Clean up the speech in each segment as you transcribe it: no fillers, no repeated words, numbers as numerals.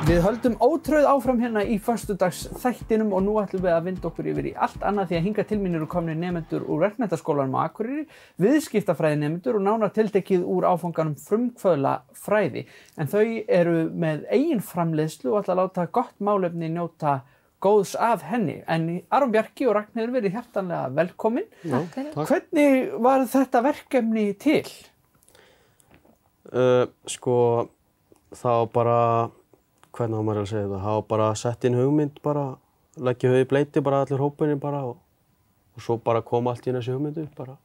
Við höldum ótrauð áfram hérna í föstudags þættinum og nú ætlum við að vinda okkur yfir í allt annað því að hingað til mín eru komnir nemendur úr Verkmenntaskólanum á Akureyri, viðskiptafræðinemendur og nánar tiltekið úr áfanganum frumkvöðlafræði. En þau eru með eigin framleiðslu og ætla að láta gott málefni njóta góðs af henni. En Aron Bjarki og Ragnheiður verið hjartanlega velkomin. Takk. Hvernig var þetta verkefni til? Þá bara hvernig á maður að segja það, hafa bara sett inn hugmynd bara, leggja höfuð í bleyti bara allir hópurinn bara og svo bara koma allt í þessi hugmyndu bara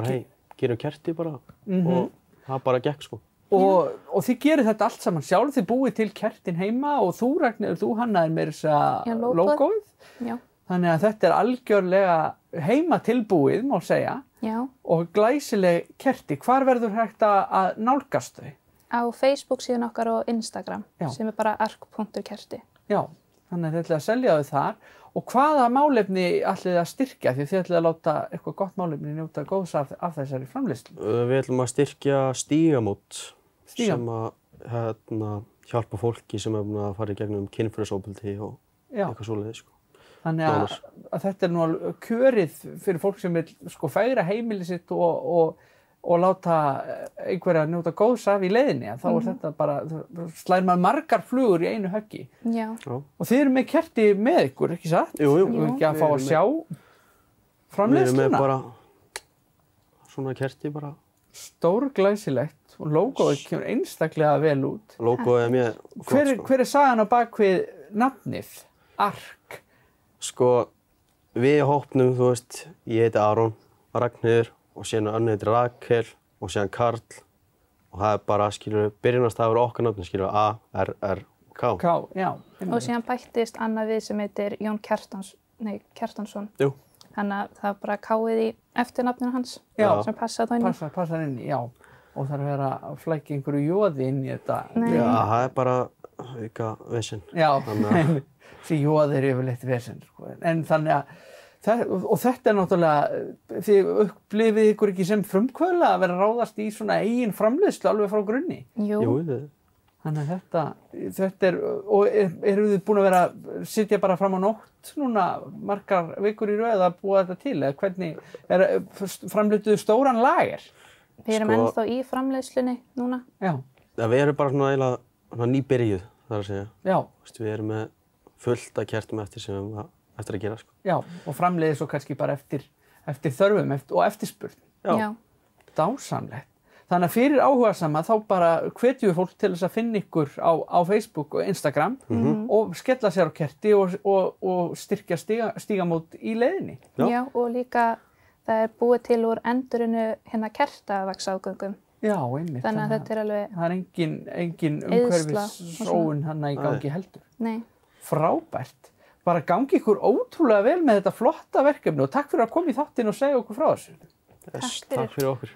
hei, gerum kerti bara og það bara gekk sko. Og þið gerir þetta allt saman sjálf, þið búið til kertin heima og þú Ragnheiður, þú hannaðir meira þess að logoið. Já. Þannig að þetta er algjörlega heima tilbúið, má segja. Já. Og glæsileg kerti. Hvar verður hægt að nálgast þau? Á Facebook síðan okkar og Instagram, sem er bara ark.kerti. Já, þannig að þið ætlið að selja þau þar. Og hvaða málefni ætlið þið að styrkja? Því þið ætlið að láta eitthvað gott málefni njóta góðs af þessari framleiðslu. Við ætlum að styrkja stígamót sem að hjálpa fólki sem er búin að fara í gegnum kynferðisofbeldi og eitthvað svoleiðis sko. Þannig að þetta er nú kjörið fyrir fólk sem vil sko fegra heimili sitt og láta einhverja njóta góðs af í leiðinni. Þá er þetta bara, slær maður margar flugur í einu höggi. Já. Og þið eru með kerti með ykkur, ekki satt? Jú. Ekki að fá að sjá framleiðsluna? Við erum með bara svona kerti bara. Stórglæsilegt og logoið kemur einstaklega vel út. Logoið er mjög flott sko. Hver er sagan á bakvið nafnið? Ark? Sko, við í hópnum, þú veist, ég heiti Aron, Ragnheiður og síðan önnur heitir Rakel og síðan Karl og það er bara, byrjunarstafur okkar nafni, A-R-R-K. K, já. Og síðan bættist annað við sem heitir Jón Kjartansson. Jú. Þannig að það er bara K-ið í eftirnafninu hans sem passar þá inn í. Passar inn í, já. Og það er að vera að flækja einhverju jóði inn í þetta. Nei. Já, það er bara vesen. Já, því jóði er yfirleitt vesen. En þannig að og þetta er náttúrulega, þið upplifið ykkur ekki sem frumkvöðla að vera að ráðast í svona eigin framleiðslu alveg frá grunni? Jú. Þannig að þetta er, og eru þið búin að vera að sitja bara fram á nótt núna margar vikur í röð að búa þetta til? Eða hvernig framleituðu stóran lager? Við erum ennþá í framleiðslunni núna. Já. Við erum bara svona eiginlega nýbyrjuð, þar að segja. Já. Við erum með fullt að kertum eftir sem við eftir að gera sko. Já, og framleiðið svo kannski bara eftir þörfum og eftirspurn. Já. Dásamlegt. Þannig að fyrir áhugasama þá bara hvetjum við fólk til þess að finna ykkur á Facebook og Instagram og skella sér á kerti og styrkja stígamót í leiðinni. Já, og líka það er búið til úr endurinu kertavaxaafgöngum. Já, einmitt. Þannig að þetta er alveg það er engin umhverfissóun í gangi heldur. Nei. Frábært. Bara gangi ykkur ótrúlega vel með þetta flotta verkefni og takk fyrir að koma í þáttinn og segja okkur frá þessu. Takk fyrir okkur.